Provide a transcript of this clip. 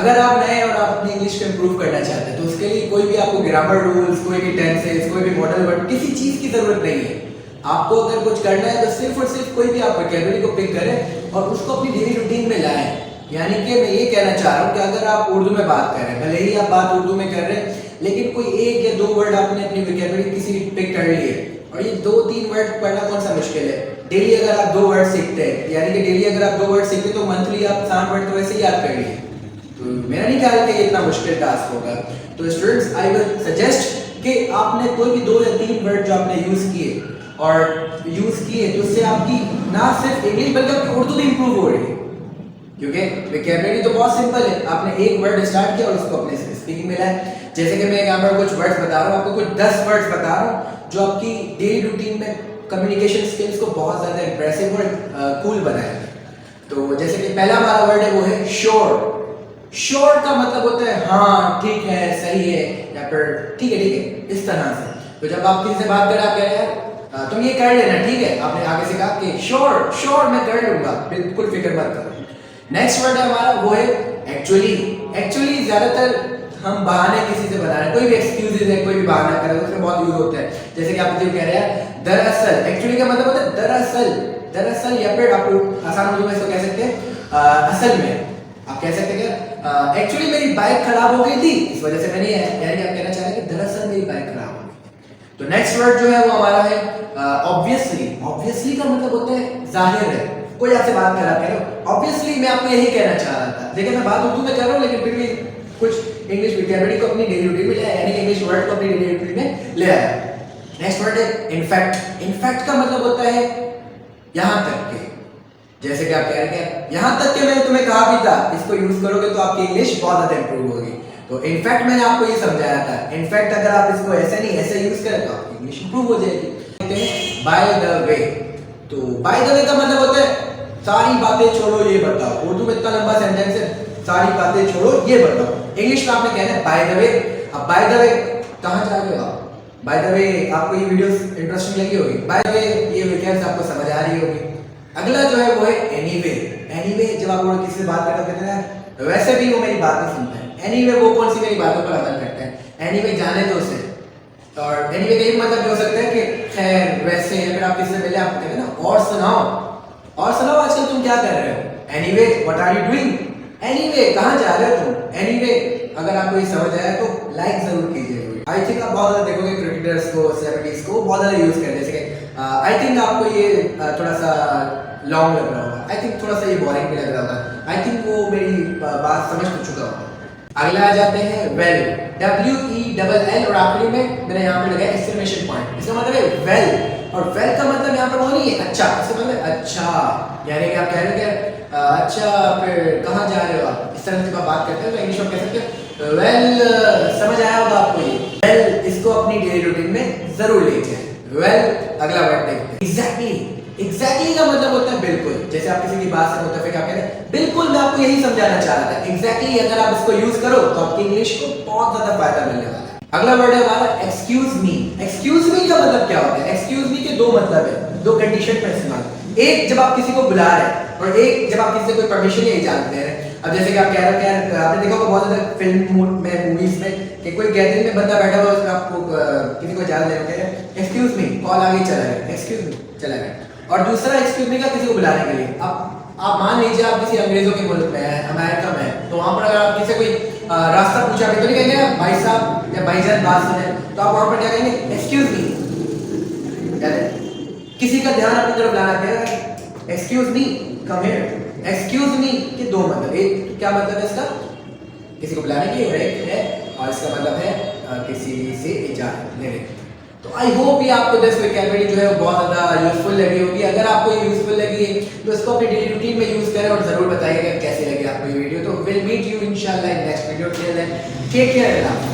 अगर आप नए और आप अपनी इंग्लिश को इम्प्रूव करना चाहते हैं तो उसके लिए कोई भी आपको ग्रामर रूल्स, कोई भी टेंसेस, कोई भी मॉडल वर्ड, किसी चीज़ की ज़रूरत नहीं है। आपको अगर कुछ करना है तो सिर्फ और सिर्फ कोई भी आप वोकैबुलरी को पिक करें और उसको अपनी डेली रूटीन में लाएं। यानी कि मैं ये कहना चाह रहा हूँ कि अगर आप उर्दू में बात कर रहे हैं, भले ही आप बात उर्दू में कर रहे हैं, लेकिन कोई एक या दो वर्ड आपने अपनी वोकैबुलरी किसी पिक कर लिए और ये 2-3 वर्ड पढ़ना कौन सा मुश्किल है। डेली अगर आप 2 वर्ड सीखते हैं, यानी कि डेली अगर आप 2 वर्ड सीखते हैं तो मंथली आप 7 वर्ड तो वैसे ही याद कर लिए। तो मेरा नहीं ख्याल कि ये इतना मुश्किल टास्क होगा। तो स्टूडेंट्स, आई विल सजेस्ट कि आपने कोई भी 2 या 3 वर्ड जो आपने यूज किए तो उससे आपकी ना सिर्फ इंग्लिश बल्कि आपकी उर्दू भी इंप्रूव हो रही है। क्योंकि वोकैबुलरी तो बहुत सिंपल है, आपने एक वर्ड स्टार्ट किया और उसको अपने स्पीकिंग में लाया। जैसे कि मैं यहाँ पर कुछ वर्ड्स बता रहा हूँ, आपको कुछ 10 वर्ड्स बता रहा हूँ जो आपकी डेली रूटीन में कम्युनिकेशन स्किल्स को बहुत ज़्यादा इंप्रेसिव और कूल बनाएंगे। तो जैसे कि पहला हमारा वर्ड है वो है श्योर। श्योर का मतलब होता है हाँ, ठीक है, सही है, या फिर ठीक है, इस तरह से। तो जब आप किसी से बात करें, आप कह रहे हैं तुम ये कर लेना, ठीक है, आपने आगे से कहा कि श्योर मैं कर लूंगा, बिल्कुल फिक्र मत करो। नेक्स्ट वर्ड है हमारा वो है एक्चुअली। एक्चुअली ज्यादातर हम बहाने किसी से बना रहे हैं, कोई भी एक्सक्यूजेज है, कोई भी बहाना कर रहे हैं, उसमें बहुत यूज होता है। जैसे कि आप मुझे कह रहे हैं दरअसल, एक्चुअली का मतलब होता है दरअसल, या फिर आप आसान उर्दू में इसको कह सकते हैं असल में। आप कह सकते हैं कि एक्चुअली मेरी बाइक खराब हो गई थी, इस वजह से मैं नहीं आया, यानी कि आप कहना चाह रहे हैं कि दरअसल मेरी बाइक खराब हो गई। तो नेक्स्ट वर्ड जो है वो हमारा है ऑब्वियसली। ऑब्वियसली का मतलब होता है जाहिर है। कोई आपसे बात कर रहा है, ऑब्वियसली मैं आपको यही कहना चाह रहा था, लेकिन मैं बात उर्दू में कर रहा हूँ, लेकिन फिर भी कुछ इंग्लिश वोकैबुलरी को अपनी डेली रूटीन में ले आया, यानी कि इंग्लिश वर्ड को अपनी डेली रूटीन में ले आया। नेक्स्ट वर्ड है इनफैक्ट। इनफैक्ट का मतलब होता है यहाँ तक के। जैसे कि आप कह रहे हैं यहाँ तक के मैंने तुम्हें कहा भी था, इसको यूज करोगे तो आपकी इंग्लिश बहुत ज्यादा इंप्रूव होगी। तो इनफैक्ट मैंने आपको ये समझाया था। इनफैक्ट अगर आप इसको ऐसे नहीं ऐसे यूज करें तो आपकी इंग्लिश इंप्रूव हो जाएगी। By the way. तो बाय द वे का मतलब होता है सारी बातें छोड़ो ये बताओ। उर्दू में इतना लंबा सेंटेंस है, सारी बातें छोड़ो ये बताओ। इंग्लिश में आपने कहना है बाय द वे। अब बाय द वे कहाँ जा रहे हो आप? बाय द वे आपको ये वीडियोस इंटरेस्टिंग लगी होगी, बाय द वे ये वीडियोस आपको समझ आ रही होगी। अगला जो है वो है एनीवे। एनीवे जब आप किसी से बात करते हैं वैसे भी वो मेरी बात नहीं सुनता है। एनीवे वो कौन सी मेरी बातों पर अमल करता है। एनीवे जाने दो उसे। और एनीवे का ये मतलब हो सकता है कि खैर, वैसे, या फिर आप किसी से मिले, आप कहते हैं ना और सुनाओ आजकल तुम क्या कर रहे हो। Anyway what are you doing. Anyway कहाँ जा रहे हो तुम। एनीवे अगर आपको ये समझ आया तो लाइक जरूर कीजिए। आई थिंक आप बहुत ज्यादा देखोगे क्रिकेटर्स को, सेलिब्रिटीज को बहुत ज्यादा यूज करते हैं। जैसे कि आई थिंक आपको ये थोड़ा सा लॉन्ग लग रहा होगा, आई थिंक थोड़ा सा ये बोरिंग भी लग रहा होगा, आई थिंक वो मेरी बात समझ चुका होगा। अगला आ जाते हैं वेल। WELL और आखिरी में मैंने यहाँ पे लगाया एक्सक्लेमेशन पॉइंट। इसका मतलब है वेल। और वेल का मतलब यहाँ पर वो नहीं है अच्छा, इसका मतलब अच्छा, यानी कि आप कह रहे हैं अच्छा फिर कहाँ जा रहे हो आप, इस तरह से आप बात करते हैं तो इंग्लिश में कह सकते हैं वेल। समझ आया होगा आपको ये वेल। इसको अपनी डेली रूटीन में जरूर लेके वेल। अगला वर्ड देखते हैं एग्जैक्टली का मतलब होता है बिल्कुल। जैसे आप किसी की बात से मुत्तफिक आप कह रहे हैं बिल्कुल, मैं आपको यही समझाना चाह रहा था। एग्जैक्टली अगर आप इसको यूज करो तो आपकी इंग्लिश को बहुत ज्यादा फायदा मिलने वाला है। अगला वर्ड है हमारा एक्सक्यूज मी। एक्सक्यूज मी का मतलब क्या होता है। एक्सक्यूज मी के 2 मतलब है, 2 कंडीशन पर इस्तेमाल। एक जब आप किसी को बुला रहे हैं और एक जब आप किसी से कोई परमिशन या इजाजत दे रहे हैं। अब जैसे कि आप कह रहे हैं, आपने देखा होगा बहुत ज्यादा फिल्म में, मूवीज में कि कोई गैदरिंग में बंदा बैठा हुआ है, उसमें आपको किसी को इजाजत दे रहे हैं, एक्सक्यूज मी, कॉल आगे चला गया, एक्सक्यूज मी चला गया। और दूसरा एक्सक्यूज मी का किसी को बुलाने के लिए, आप मान लीजिए आप किसी अंग्रेजों के मुल्क में है, अमेरिका में है, तो वहां पर अगर आप किसी कोई रास्ता पूछा तो नहीं कहेंगे भाई साहब या भाईजान बात सुने, तो आप वहां पर क्या कहेंगे एक्सक्यूज मी। किसी का ध्यान अपनी तरफ लाना कहेगा excuse me come here. Excuse me के 2 मतलब, एक क्या मतलब है इसका, किसी को बुलाने के लिए, और एक है और इसका मतलब है किसी से इजाजत लेने की। तो आई होप ये आपको दिस वोकैबुलरी जो है वो बहुत ज़्यादा यूजफुल लगी होगी। अगर आपको ये यूजफुल लगी तो इसको अपनी डेली रूटीन में यूज करें और ज़रूर बताइएगा कैसी लगी आपको ये वीडियो। तो विल मीट यू इंशाल्लाह in next video. Take care.